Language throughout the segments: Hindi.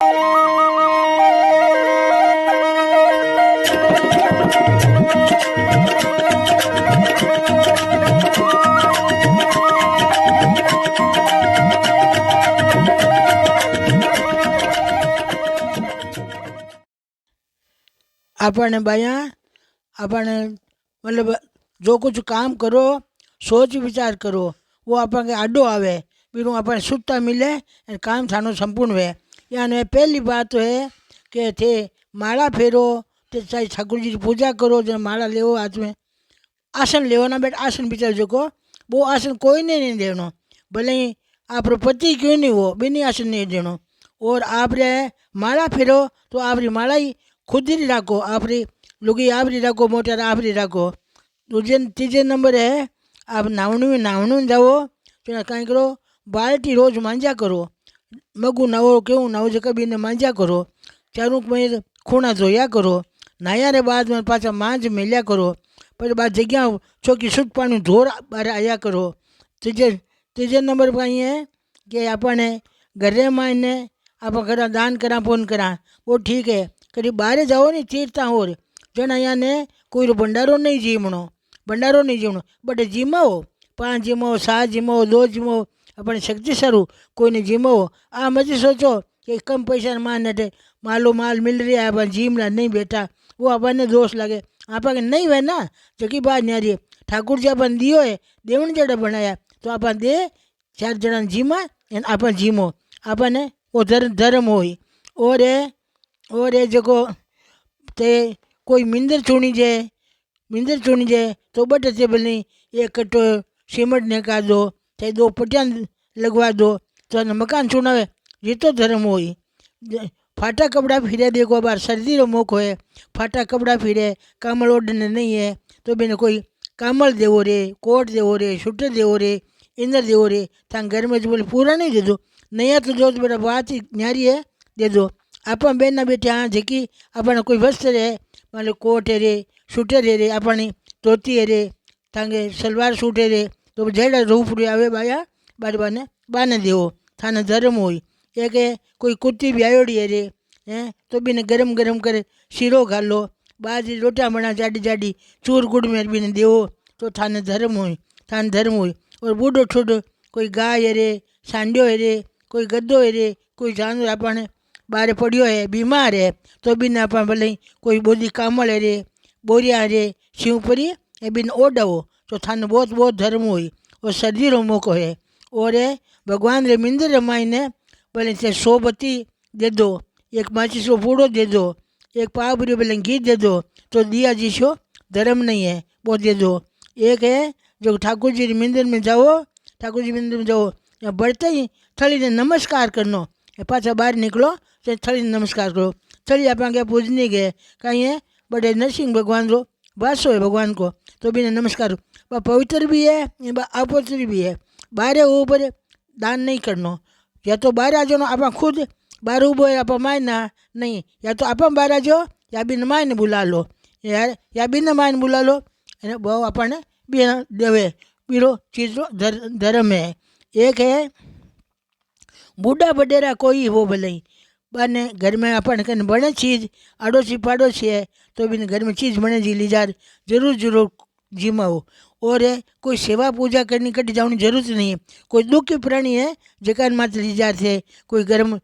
आपने बाया आपने मतलब जो कुछ काम करो सोच विचार करो वो आपके आडो आवे बीरू अपने सुता मिले और काम थानो संपूर्ण हुए। यानी पहली बात तो है कि थे माला फेरो ते चाहे ठाकुर जी की पूजा करो जो माला लेवो हाथ में आसन लेवाना बेट आसन बिचार जो को वो आसन कोई ने नहीं देनो भले ही आप पति क्यों नहीं हो बिनी आसन नहीं देनो। और आप रे माला फेरो तो आपरी माला ही खुद ही राखो आपरी लुगी आपरी राखो मोटर आपरी राखो। दूजे तीजे नंबर है आप नावणू जाओ तो कहीं करो बाल्टी रोज मांजा करो मगू नवो क्यों नवो जो कभी ने मांजा करो चारों में खूणा धोया करो नाया रे बाद में पाछा मांज मेल्या करो पर बाद जगह छोकी सूट पानी धोर बार आया करो। तीजे नंबर पर है कि अपने घरे मायने आप घर दान करा पुण्य करा वो ठीक है। कभी बाहर जाओ नहीं तीर्था और जना यहाँ ने कोई भंडारो नहीं जीवणो भंडारो नहीं जीवणो बट जीमाओ 5 जीमाओ 7 जीमाओ 2 जीमाओ अपने शक्ति सारू कोई ने जीमाओ आ मत सोचो कि कम पैसा मान नटे मालो माल मिल रहा है अपन जीमना नहीं बेटा वो अपन दोष लगे आप नहीं है ना जकी बात न्यारी ठाकुर जी अपन दियो है देवण जड़ा बनाया तो अपन दे 4 जना जीमा अपन जीमो अपन वो धर्म हो। और जो ते कोई मिंदर चुनी जाए तो बट से भले एक कट्टो सीमेंट ने का दो चाहे 2 पटियान लगवा दो तो मकान चुनावे ये तो धर्म हो। फाटा कपड़ा फिरे देखो बार सर्दी रो मौको है फाटा कपड़ा फिरे कामल ओढ़ने नहीं है तो बिना कोई कामल देवो रे कोट देवो रे शूटर देवो रे इंदर देवो रे था घर में जो बोले पूरा नहीं दे दो नया तो जो बेटा बात ही न्यारी है दे दो। अपन बेना बेटे हाँ जेकी अपन कोई वस्त्र है मान लो कोट है रे शूटर है रे अपनी धोती है रे थांगे सलवार सूट है रे तो जेड़ा रूप रे आवे बाया बार बाने बाने देवो थाने धर्म हो। एक है कोई कुत्ती भी आयोड़ी है रे हैं तो बिने गरम गरम करे शीरो खा लो बाजी रोटियां बना जाडी जाडी चूर गुड़ में बिने देवो तो थाने धर्म हो। और बूढ़ो ठूडो कोई गाय है रे सांडियो है रे कोई गद्दो है रे कोई जानवर अपने बारे पड़ियो है बीमार है तो बिना अपन भले कोई बोली कामल है रे बोरिया रे शिवपुरी ए बिन ओडवो तो थाने बहुत बहुत धर्म हो। और सर्दी रो मौको है और भगवान रे मिंदर रमाईने भले से 100 बत्ती दे दो एक माचिस को पूड़ो दे दो एक पाव भरी भले घी दे दो तो दिया जीशो धर्म नहीं है वो दे दो। एक है जो ठाकुर जी मंदिर में जाओ ठाकुर जी मंदिर में जाओ या बढ़ते ही थली ने नमस्कार करनो पाछा बाहर निकलो तो थली ने नमस्कार करो थली आप पूजनी गए कहीं है बड़े नरसिंह भगवान रो वासो है भगवान को तो भी नमस्कार वह पवित्र भी है अपवित्र भी है बाहर ऊपर दान नहीं करनो या तो बाहर आ जाओ आप खुद बाहर उबो है आप मायना नहीं या तो आप बाहर आ जाओ या बिन मायने बुला लो यार या बिन मायने बुला लो बहु अपने भी देवे बीरो चीज रो धर्म है। एक है बूढ़ा बडेरा कोई वो भले बने घर में अपन कन बने चीज़ आड़ोसी पाड़ोसी है तो भी घर में चीज़ बने जी लीजार जरूर जिमाओ। और कोई सेवा पूजा करनी कटी जाने जरूरत नहीं है कोई दुखी प्राणी है जकान मात लीजार थे कोई गर्म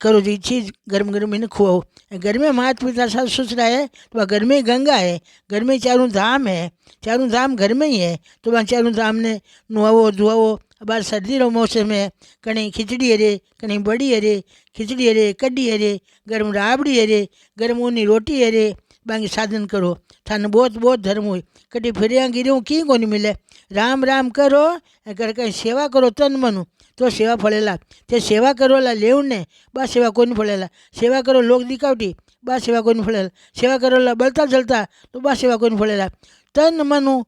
करो जी चीज़ गर्म इन्हें खुआओ। घर में माता पिता सास ससुरा है तो वह घर में ही गंगा है घर में ही चारों धाम है चारों धाम घर में ही है तो वहाँ चारों धाम ने नुआवो धुआवो। बार सर्दी रो मौसम है कहीं खिचड़ी है रे कहीं बड़ी है रे खिचड़ी है रे कड्डी है रे गर्म राबड़ी है रे गर्म ऊनी रोटी है रे बाकी साधन करो थाने बहुत बहुत धर्म हो। कटी फिर गिरूँ की को नहीं मिले राम राम करो कर कहीं सेवा करो तन मनु तो सेवा फलेला ते सेवा करो ला लेव ने बस सेवा कोई नहीं फलेला सेवा करो लोग दिखावटी बस सेवा कोई नहीं फलेला सेवा करो ला बलता जलता तो बस सेवा कोई नहीं फलेला तन मनु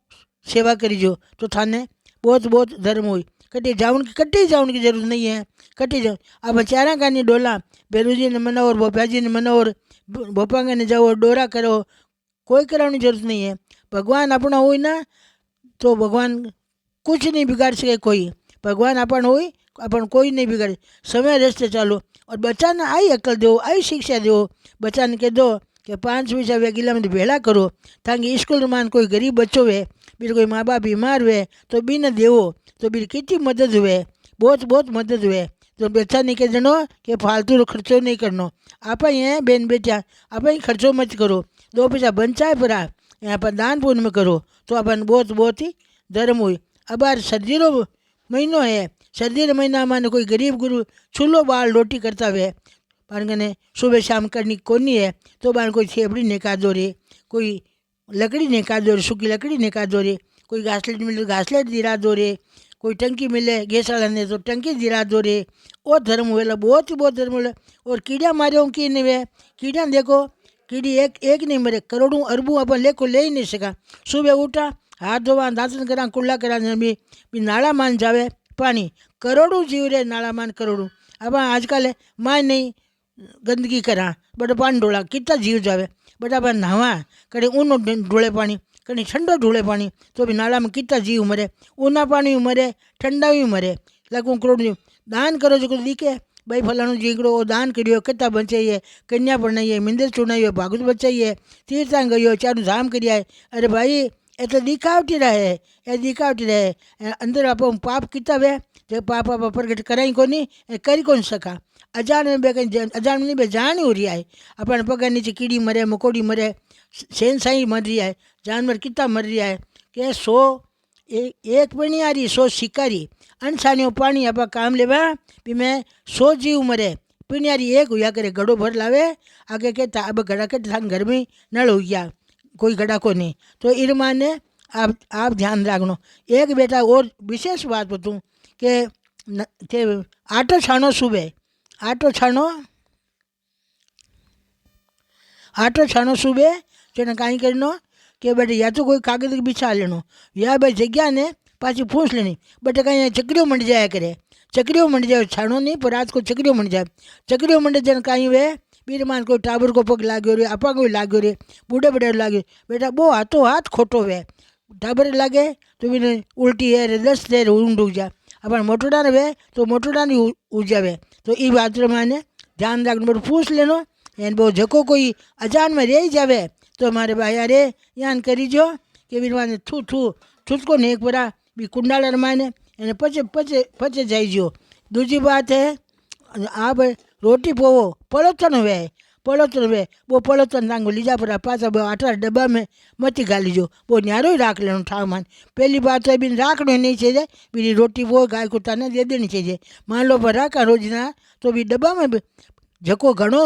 सेवा करीजो तो थाने बहुत बहुत धर्म हो। कटी जाऊन की जरूरत नहीं है कटी जाओ अब चारा का नहीं डोला बेरूजी ने मनाओ और भोपा जी ने मनाओ और भोपांगे ने जाओ डोरा करो कोई कराने जरूरत नहीं है। भगवान अपना हो ना तो भगवान कुछ नहीं बिगाड़ सके कोई भगवान अपन हो अपन कोई नहीं बिगाड़े समय रस्ते चालो और बच्चा ने आई अकल दो, आई शिक्षा दो। बच्चा ने कह दो कि 5 पैसा वे गिला में भेड़ा करो, ताकि स्कूल में कोई गरीब बच्चो हुए, फिर कोई माँ बाप बीमार हुए तो बी न देवो, तो फिर कितनी मदद हुए, बहुत बहुत मदद हुए। तो बच्चा ने कह देनो कि फालतू खर्चो नहीं करनो, आप ये बेन बेटिया आप खर्चो मत करो, 2 पैसा बचाए पड़ा यहाँ पर दान पुण्य में करो, तो अपन बहुत बहुत ही धर्म हुई। अब यार सर्दी रो महीनो है, सर्दी रे महीना में कोई गरीब गुरु चूल्हो बाल रोटी करता हुए, पाण कने सुबह शाम करनी कोनी है, तो बाण कोई छेपड़ी ने कादो रे, कोई लकड़ी ने कादो रे, सूखी लकड़ी ने कादो रे, कोई घासलेट मिले तो घासलेट दिरा दो रे, कोई टंकी मिले गैस वाला ने तो टंकी दिरा दो रे। और धर्म हुए बहुत ही बहुत धर्म हुए। और कीड़ा मारे की नहीं वे, कीड़ा देखो कीड़ी एक एक नहीं मरे, करोड़ों अरबों अपन लेको ले ही नहीं सका। सुबह उठा हाथ धोवा दांतन करा कुल्ला करा भी नाला मान जावे पानी, करोड़ों जीव रे नाला मान करोड़ों। अब आजकल माँ नहीं गंदगी करा बट पानी ढोला कितना जीव जावे, बट अब नहावा कहीं ऊनो ढोले पानी, कहीं ठंडो ढोले पानी, तो भी नाला में कितना जीव मरे, ऊना पानी मरे ठंडा भी मरे। लगभग करोड़ जीव दान करो जो दिखे भाई फलाणो जीगड़ो दान करियो कितना बचाइए, कन्या पढ़ाइए, मिंदर चुनाइए, भागवत बचाइए, तीर्थां गयो, चारू धाम करिया। अरे भाई ये तो दिखावटी रहे, ये दिखावटी रहे, अंदर आप पाप कितना वे जो पाप आप प्रगट कराई कोनी करी कौन सका। अजान में कहीं अजान में बे जान हो रही है, अपन पग नीचे कीड़ी मरे मकोड़ी मरे, सेन साई मर रही है, जानवर कितना मर रहा है कि 100 एक पणी आ रही 100 शिकारी अनसानियों पानी आप काम लेवा भी मैं 100 जीव मरे, पिनियारी एक हुआ करे घड़ो भर लावे, आगे कहता अब घड़ा के घर में नल हो गया कोई घड़ा को नहीं। तो इरमा ने आप ध्यान रखना। एक बेटा और विशेष बात बताऊँ कि आटो छानो सुबह, आटो छानो सुबह तेने कहीं करनो कि बेटे या तो कोई कागज बिछा लेनो, या भाई जगह ने पाची पूछ लेनी, बट कहीं चक्रियों मंड जाया करे, चक्रियों मंड जाए छानो नहीं पर रात को चक्रियों मंड जाए, चक्रियों मंड जन कहीं वे बीरमान कोई टाबर को पग लाग्यो रे, आपा कोई लाग्यो रे, बूढ़े बूढ़े लाग्यो, बेटा वो हाथों हाथ खोटो वे, टाबर लागे तो भी उल्टी है रे 10 देर ऊँड उग जा, अपन मोटोड़ा वे तो मोटोड़ा नहीं उग जावे। तो ये बात माने ध्यान रखना, बट पूछ लेनो एन वो जको कोई अजान में रही जावे तो हमारे भाई अरे यान करी जो कि बीरमान थू थू थूको ने एक बड़ा भी कुंडाला रमाने એને પચે પચે પચે જાયજો। दूजी बात है आप रोटी पोवो पड़ोतन वे वो पड़ोतन तांगो लीजा पर पासा वो 8 डब्बा में मती गालीजो, वो न्यारो ही राख लेनो ठाव मान। पहली बात है बिन राखनो नहीं चाहिए, बीरी रोटी वो गाय कुत्ता ने दे देनी चाहिए। मान लो पर राखा रोजना तो भी डब्बा में जको घणो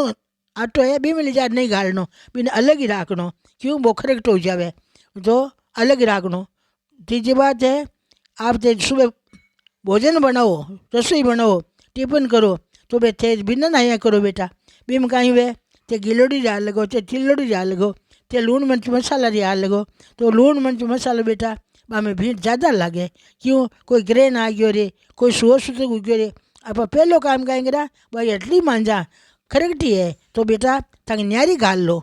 आटो है बी में लीजा नहीं गालनो, बिन अलग ही राखनो, क्यों वो खरेक्ट हो जावे तो अलग ही राखनो। तीसरी बात है आप सुबह भोजन बनाओ, रसोई बनाओ, टिफिन करो तो बे थे बिना नया करो बेटा, बीम कहीं वे ते गिलोड़ी डाल लगो, ते चिल्लोड़ी डाल लगो, ते लूण मिर्च मसाला डाल लगो, तो लूण मिर्च मसाला बेटा में भीड़ ज़्यादा लगे, क्यों कोई ग्रेन आ गयो रे, कोई सुओ सुत उग्यो रे, आप पहलो काम कहेंगे भाई एटली मांझा खरगटी है तो बेटा तंग न्यारी गाल लो,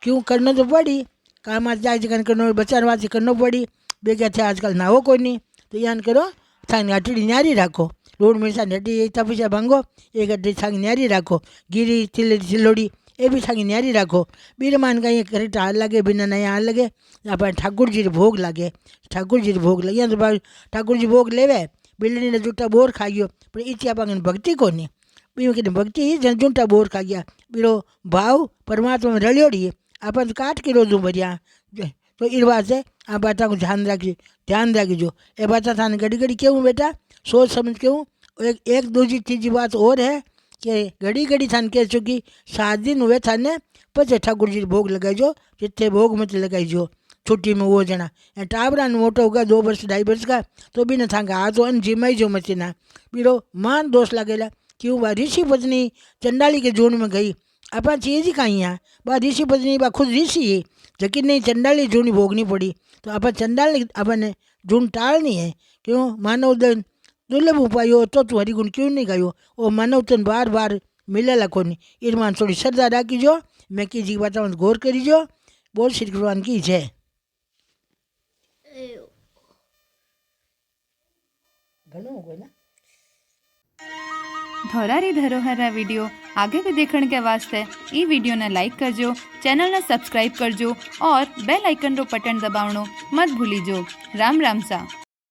क्यों करना तो पड़ी, काम आज जाए करना बचाने वास्ते करना पड़ी, बेगा थे आजकल नावो कोई नहीं, तो यान करो थांग अटड़ी न्यारी राखो, लूण मिर्चा नटी तपीसा भांगो एक अटड़ी थांग न्यारी राखो, गिरी चिल्लोड़ी ये भी थांग न्यारी राखो। बीरमान का ये करेक्ट हाल लगे बिना नया हाल लगे आप ठाकुर जी भोग लगे, ठाकुर जी भोग लगे तो भाई ठाकुर जी भोग लेवे बिल्ली ने जूटा बोर खा गयो पर इच्छा आप भक्ति को नहीं बीमा की भक्ति ही जूटा बोर खा गया, बीरो भाव परमात्मा में रलियोड़ी अपन काट के रोजू भरिया। तो इस बात से आप बात को ध्यान रखिजो। ये बात थाने घड़ी घड़ी क्यों बेटा सोच समझ क्यों। एक दूसरी तीसरी बात और है कि घड़ी घड़ी थाने कह चुकी 7 दिन हुए थाने पचे ठाकुर जी भोग लगाईजो, जितने भोग मत लगाईजो छुट्टी में वो जना टाबरा मोटो होगा 2 वर्ष 2.5 वर्ष का तो भी न थांगा आ तो अन जिमाईजो मत ना बीरो मान दोष लगेला, क्यों बा ऋषि पत्नी चंडाली के जून में गई अपा चीज ही कहीं यहाँ बा ऋषि पत्नी बा खुद ऋषि है जबकि नहीं चंडाली जूनी भोगनी पड़ी, तो आप चंडाल अपन जून टालनी है, क्यों मानव दन दुर्लभ उपाय हो तो हरिगुण क्यों नहीं गायो, वो मानव तन बार बार मिलेला कोनी। इरमान थोड़ी श्रद्धा राखीजो, मैं की जी बात गौर करीजो। बोल श्री भगवान की जय। धौरारी धरोहर वीडियो आगे भी देखने के वास्ते ई वीडियो ने लाइक करजो, चैनल ने सब्सक्राइब करजो और बेल आइकन रो बटन दबावणो मत भूलीजो। राम राम सा।